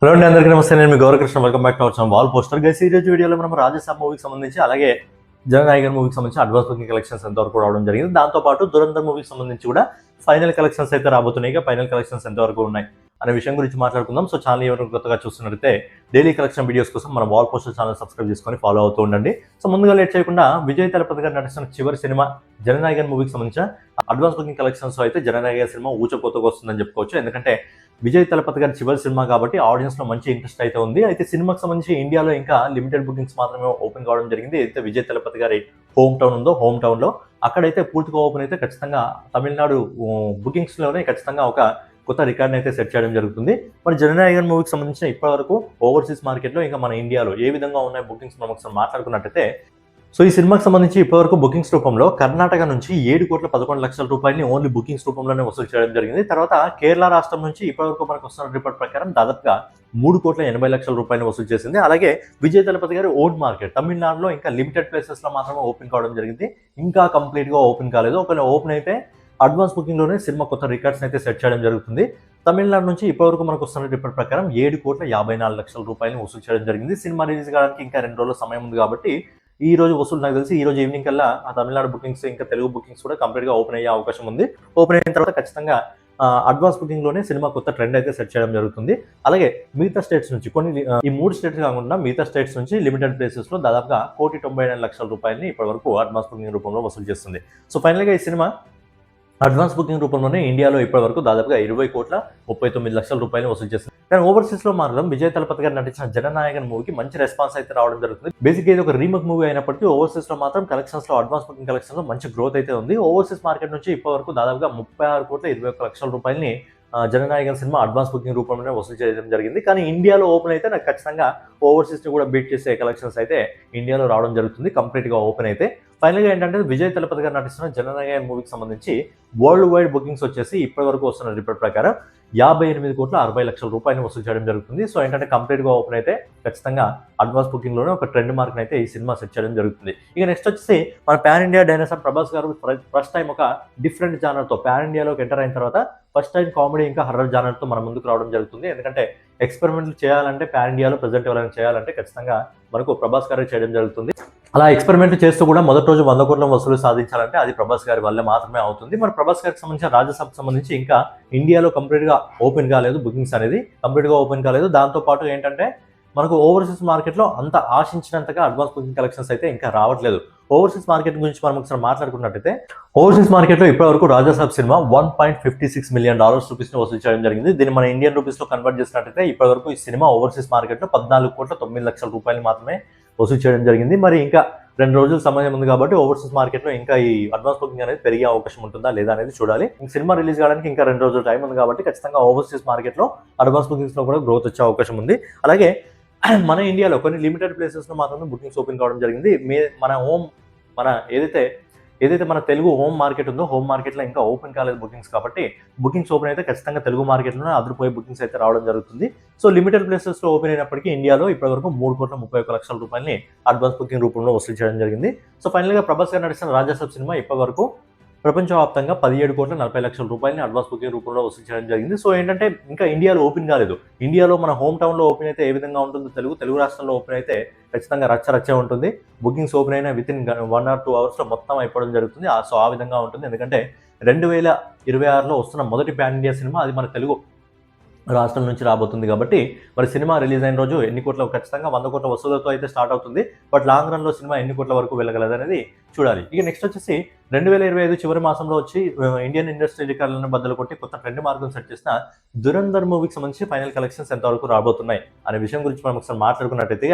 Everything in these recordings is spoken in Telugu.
హలో అండి, అందరికీ నమస్తే. నేను మీ Gaurakrishna. Welcome back to our channel wall poster guys. ఈ రోజు వీడియోలో మనం రాజసాబ్ మూవీకి సంబంధించి అలాగే జననాయకన్ మూవీకి సంబంధించి అడ్వాన్స్ బుకింగ్ కలెక్షన్స్ ఎంతవరకు రావడం జరిగింది, దాంతోపాటు దురంధర్ మూవీకి సంబంధించి కూడా ఫైనల్ కలెక్షన్స్ అయితే రాబోతున్నాయి. ఫైనల్ కలెక్షన్స్ ఎంతవరకు ఉన్నాయి అనే విషయం గురించి మాట్లాడుకుందాం. సో ఛానల్ ఎవరు కొత్తగా చూస్తున్నట్లయితే డైలీ కలెక్షన్ వీడియోస్ కోసం మన వాల్ పోస్టర్ ఛానల్ సబ్స్క్రైబ్ చేసుకొని ఫాలో అవుతూ ఉండండి. సో ముందుగా లేట్ చేయకుండా విజయ్ తలపతి గారు నటిస్తున్న చివరి సినిమా జననాయకన్ మూవీకి సంబంధించిన అడ్వాన్స్ బుకింగ్ కలెక్షన్స్ అయితే జననాయకన్ సినిమా ఊచకోతకు వస్తుందని చెప్పుకోవచ్చు. ఎందుకంటే విజయ్ తలపతి గారి చివరి సినిమా కాబట్టి ఆడియన్స్ లో మంచి ఇంట్రెస్ట్ అయితే ఉంది. అయితే సినిమాకి సంబంధించి ఇండియాలో ఇంకా లిమిటెడ్ బుకింగ్స్ మాత్రమే ఓపెన్ కావడం జరిగింది. అయితే విజయ్ తలపతి గారి హోమ్ టౌన్ ఉందో హోమ్ టౌన్ లో అక్కడైతే పూర్తిగా ఓపెన్ అయితే ఖచ్చితంగా తమిళనాడు బుకింగ్స్ లోనే ఖచ్చితంగా ఒక కొత్త రికార్డ్ అయితే సెట్ చేయడం జరుగుతుంది. మరి జననాయకన్ మూవీకి సంబంధించిన ఇప్పటివరకు ఓవర్సీస్ మార్కెట్లో ఇంకా మన ఇండియాలో ఏ విధంగా ఉన్నాయి బుకింగ్స్ మనం ఒకసారి మాట్లాడుకున్నట్టయితే, సో ఈ సినిమాకి సంబంధించి ఇప్పటివరకు బుకింగ్స్ రూపంలో కర్ణాటక నుంచి 7,11,00,000 రూపాయలని ఓన్లీ బుకింగ్స్ రూపంలోనే వసూలు చేయడం జరిగింది. తర్వాత కేరళ రాష్ట్రం నుంచి ఇప్పటివరకు మనకు వస్తున్న రిపోర్ట్ ప్రకారం దాదాపుగా 3,80,00,000 రూపాయలు వసూలు చేసింది. అలాగే విజయ్ తలపతి గారి ఓన్ మార్కెట్ తమిళనాడులో ఇంకా లిమిటెడ్ ప్లేసెస్ లో మాత్రమే ఓపెన్ కావడం జరిగింది. ఇంకా కంప్లీట్ గా ఓపెన్ కాలేదు. ఒకవేళ ఓపెన్ అయితే అడ్వాన్స్ బుకింగ్ లోనే సినిమా కొత్త రికార్డ్స్ అయితే సెట్ చేయడం జరుగుతుంది. తమిళనాడు నుంచి ఇప్పటివరకు మనకు వస్తున్న రిపోర్ట్ ప్రకారం 7,54,00,000 రూపాయలు వసూలు చేయడం జరిగింది. సినిమా రిలీజ్ కావడానికి ఇంకా 2 రోజుల సమయం ఉంది కాబట్టి ఈ రోజు వసూలు నాకు తెలిసి ఈ రోజు ఈవినింగ్ కల్లా ఆ తమిళనాడు బుకింగ్స్ ఇంకా తెలుగు బుకింగ్స్ కూడా కంప్లీట్ గా ఓపెన్ అయ్యే అవకాశం ఉంది. ఓపెన్ అయిన తర్వాత ఖచ్చితంగా అడ్వాన్స్ బుకింగ్ లోనే సినిమా కొత్త ట్రెండ్ అయితే సెట్ చేయడం జరుగుతుంది. అలాగే మిగతా స్టేట్స్ నుంచి ఈ 3 స్టేట్స్ కాకుండా మిగతా స్టేట్స్ నుంచి లిమిటెడ్ ప్లేసెస్ లో దాదాపుగా 1,99,00,000 రూపాయలని ఇప్పటి వరకు అడ్వాన్స్ బుకింగ్ రూపంలో వసూలు చేస్తుంది. సో ఫైనల్ గా ఈ సినిమా అడ్వాన్స్ బుకింగ్ రూపంలోనే ఇండియాలో ఇప్పటి వరకు దాదాపుగా 20,39,00,000 రూపాయలు వసూలు చేస్తుంది. కానీ ఓవర్సీస్ లో మాత్రం విజయ్ తలపతి గారు నటించిన జననాయకన్ మూవీకి మంచి రెస్పాన్స్ అయితే రావడం జరుగుతుంది. బేసిక్ ఇది ఒక రీమేక్ మూవీ అయినప్పటికీ ఓవర్సీస్ లో మాత్రం కలెక్షన్స్ లో అడ్వాన్స్ బుకింగ్ కలెక్షన్స్ లో మంచి గ్రోత్ అయితే ఉంది. ఓవర్సీస్ మార్కెట్ నుంచి ఇప్పటి వరకు దాదాపుగా 36,21,00,000 రూపాయలని జననాయకన్ సినిమా అడ్వాన్స్ బుకింగ్ రూపంలోనే వసూలు చేయడం జరిగింది. కానీ ఇండియాలో ఓపెన్ అయితే నాకు ఖచ్చితంగా ఓవర్సీస్ ని కూడా బీట్ చేసే కలెక్షన్స్ అయితే ఇండియాలో రావడం జరుగుతుంది కంప్లీట్ గా ఓపెన్ అయితే. ఫైనల్ గా ఏంటంటే విజయ్ తలపతి గారు నటిస్తున్న జననాయకన్ మూవీకి సంబంధించి వరల్డ్ వైడ్ బుకింగ్స్ వచ్చేసి ఇప్పటి వరకు వస్తున్న రిపోర్ట్ ప్రకారం 58,60,00,000 రూపాయలు వసూలు చేయడం జరుగుతుంది. సో ఏంటంటే కంప్లీట్ గా ఓపెన్ అయితే ఖచ్చితంగా అడ్వాన్స్ బుకింగ్ లోనే ఒక ట్రెండ్ మార్క్ అయితే ఈ సినిమా సెట్ చేయడం జరుగుతుంది. ఇక నెక్స్ట్ వచ్చేసి మన పాన్ ఇండియా డైనోసార్ ప్రభాస్ గారు ఫస్ట్ టైం ఒక డిఫరెంట్ జానర్ తో పాన్ ఇండియాలోకి ఎంటర్ అయిన తర్వాత ఫస్ట్ టైం కామెడీ ఇంకా హర్రర్ జానర్ తో మన ముందుకు రావడం జరుగుతుంది. ఎందుకంటే ఎక్స్పెరిమెంట్లు చేయాలంటే పాన్ ఇండియాలో ప్రెజెంట్ ఎవరైనా చేయాలంటే ఖచ్చితంగా మనకు ప్రభాస్ గారే చేయడం జరుగుతుంది. అలా ఎక్స్పెరిమెంట్ చేస్తూ కూడా మొదటి రోజు 100 కోట్ల వసూలు సాధించాలంటే అది ప్రభాస్ గారి వల్లే మాత్రమే అవుతుంది. మరి ప్రభాస్ గారికి సంబంధించిన రాజసాబ్ సంబంధించి ఇంకా ఇండియాలో కంప్లీట్ గా ఓపెన్ కాలేదు, బుకింగ్స్ అనేది కంప్లీట్ గా ఓపెన్ కాలేదు. దాంతో పాటు ఏంటంటే మనకు ఓవర్సీస్ మార్కెట్ లో అంత ఆశించినంతగా అడ్వాన్స్ బుకింగ్ కలెక్షన్స్ అయితే ఇంకా రావట్లేదు. ఓవర్సీస్ మార్కెట్ గురించి మనం ఒకసారి మాట్లాడుకున్నట్టయితే ఓవర్సీస్ మార్కెట్ లో ఇప్పటివరకు రాజసాబ్ సినిమా $1.56 మిలియన్ రూపీస్ ని వసూలు చేయడం జరిగింది. దీన్ని మన ఇండియన్ రూపీస్ లో కన్వర్ట్ చేసినట్టయితే ఇప్పటివరకు ఈ సినిమా ఓవర్సీస్ మార్కెట్ లో 14,09,00,000 రూపాయలు మాత్రమే వసూలు చేయడం జరిగింది. మరి ఇంకా 2 రోజుల సమయం ఉంది కాబట్టి ఓవర్సీస్ మార్కెట్ లో ఇంకా ఈ అడ్వాన్స్ బుకింగ్ అనేది పెరిగే అవకాశం ఉంటుందా లేదా అనేది చూడాలి. సినిమా రిలీజ్ కావడానికి ఇంకా 2 రోజుల టైం ఉంది కాబట్టి ఖచ్చితంగా ఓవర్సీస్ మార్కెట్ లో అడ్వాన్స్ బుకింగ్స్ లో కూడా గ్రోత్ వచ్చే అవకాశం ఉంది. అలాగే మన ఇండియాలో కొన్ని లిమిటెడ్ ప్లేసెస్ లో మాత్రమే బుకింగ్స్ ఓపెన్ కావడం జరిగింది. మన ఏదైతే మన తెలుగు హోమ్ మార్కెట్ ఉందో హోమ్ మార్కెట్ లో ఇంకా ఓపెన్ కాలేదు బుకింగ్స్ కాబట్టి బుకింగ్స్ ఓపెన్ అయితే ఖచ్చితంగా తెలుగు మార్కెట్ లోనే అదిరిపోయే బుకింగ్స్ అయితే రావడం జరుగుతుంది. సో లిమిటెడ్ ప్లేసెస్ లో ఓపెన్ అయినప్పటికీ ఇండియాలో ఇప్పటివరకు 3,31,00,000 రూపాయలని అడ్వాన్స్ బుకింగ్ రూపంలో వసూలు చేయడం జరిగింది. సో ఫైనల్ గా ప్రభాస్ గారు నడిచిన రాజసాబ్ సినిమా ఇప్పటివరకు ప్రపంచవ్యాప్తంగా 17,40,00,000 రూపాయలని అడ్వాన్స్ బుకింగ్ రూపంలో వసూలు చేయడం జరిగింది. సో ఏంటంటే ఇంకా ఇండియాలో ఓపెన్ కాలేదు. ఇండియాలో మన హోమ్ టౌన్ లో ఓపెన్ అయితే ఏ విధంగా ఉంటుందో తెలుగు రాష్ట్రంలో ఓపెన్ అయితే ఖచ్చితంగా రచ్చే ఉంటుంది. బుకింగ్స్ ఓపెన్ అయినా విత్ ఇన్ 1 or 2 అవర్స్ లో మొత్తం అయిపోవడం జరుగుతుంది. సో ఆ విధంగా ఉంటుంది. ఎందుకంటే 2026లో వస్తున్న మొదటి పాన్ ఇండియా సినిమా అది మన తెలుగు రాష్ట్రం నుంచి రాబోతుంది కాబట్టి మరి సినిమా రిలీజ్ అయిన రోజు ఎన్ని కోట్ల ఖచ్చితంగా 100 కోట్ల వసూలతో అయితే స్టార్ట్ అవుతుంది. బట్ లాంగ్ రన్ లో సినిమా ఎన్ని కోట్ల వరకు వెళ్ళగలదు అనేది చూడాలి. ఇక నెక్స్ట్ వచ్చేసి 2025 చివరి మాసంలో వచ్చి ఇండియన్ ఇండస్ట్రీ రికార్డులను బద్దలు కొట్టి కొత్త ట్రెండ్ మార్గం సెట్ చేసిన దురంధర్ మూవీకి సంబంధించి ఫైనల్ కలెక్షన్స్ ఎంతవరకు రాబోతున్నాయి అనే విషయం గురించి మనం ఒకసారి మాట్లాడుకున్నట్టయితే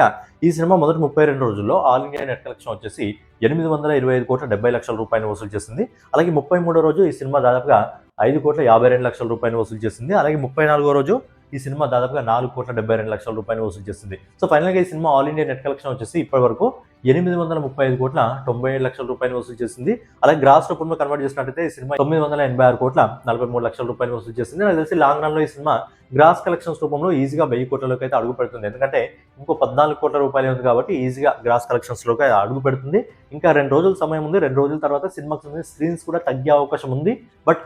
ఈ సినిమా మొదటి 32 రోజుల్లో ఆల్ ఇండియా నెట్ కలెక్షన్ వచ్చేసి 825,70,00,000 రూపాయలు వసూలు చేసింది. అలాగే 33వ రోజు ఈ సినిమా దాదాపుగా 5,52,00,000 రూపాయలు వసూలు చేసింది. అలాగే 34వ రోజు ఈ సినిమా దాదాపుగా 4,72,00,000 రూపాయలు వసూలు చేసింది. సో ఫైనల్ గా ఈ cinema all India net collection వచ్చేసి ఇప్పటి వరకు 835,97,00,000 రూపాయలు వసూలు చేసింది. అలాగే గ్రాస్ రూపంలో కన్వర్ట్ చేసినట్టయితే ఈ సినిమా 986,43,00,000 రూపాయలు వసూలు చేసింది. నాకు తెలిసి లాంగ్ రన్ లో ఈ సినిమా గ్రాస్ కలెక్షన్స్ రూపంలో ఈజీగా 1000 కోట్లలోకి అయితే అడుగు పెడుతుంది. ఎందుకంటే ఇంకో 14 కోట్ల రూపాయలు ఉంది కాబట్టి ఈజీగా గ్రాస్ కలెక్షన్స్ లోకి అడుగు పెడుతుంది. ఇంకా 2 రోజుల సమయం ఉంది. 2 రోజుల తర్వాత సినిమాకి స్క్రీన్స్ కూడా తగ్గే అవకాశం ఉంది. బట్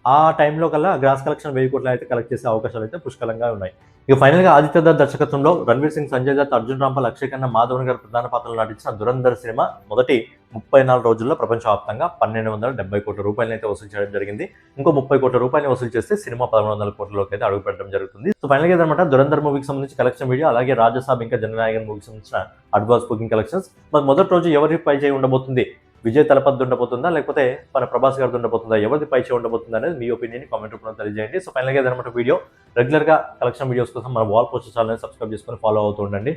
ఆ టైంలో కల్లా గ్రాస్ కలెక్షన్ 1000 కోట్లు అయితే కలెక్ట్ చేసే అవకాశాలు అయితే పుష్కలంగా ఉన్నాయి. ఇక ఫైనల్ గా ఆదిత్య దత్ దర్శకత్వంలో రణ్వీర్ సింగ్, సంజయ్ దత్, అర్జున్ రాంపాల్, అక్షయ్ ఖన్నా, మాధవన్ గారు ప్రధాన పాత్రలు నటించిన దురంధర్ సినిమా మొదటి 34 రోజుల్లో ప్రపంచవ్యాప్తంగా 1270 కోట్ల రూపాయలను అయితే వసూలు చేయడం జరిగింది. ఇంకో 30 కోట్ల రూపాయలు వసూలు చేస్తే సినిమా 1100 కోట్లలోకి అయితే అడుగు పెట్టడం జరుగుతుంది. సో ఫైనల్ గా ఏదన్నమాట దురంధర్ మూవీకి సంబంధించి కలెక్షన్ వీడియో, అలాగే రాజసాబ్ ఇంకా జననాయకన్ మూవీకి సంబంధించిన అడ్వాన్స్ బుకింగ్ కలెక్షన్స్. మరి మొదటి రోజు ఎవరి పై చేయి ఉండబోతుంది? విజయ్ తలపతి ఉండబోతుందా, లేకపోతే మన ప్రభాస్ గారిది ఉండబోతుందా, ఎవరిది పై చేయి ఉండబోతుందా అనేది మీ ఒపీనియన్ కామెంట్ రూపంలో తెలియజేయండి. సో ఫైనల్ గా ఏదన్నమాట వీడియో రెగ్యులర్ గా కలెక్షన్ వీడియోస్ కోసం మన వాల్ పోస్టర్ ఛానల్ సబ్స్క్రైబ్ చేసుకొని ఫాలో అవుతూ ఉండండి.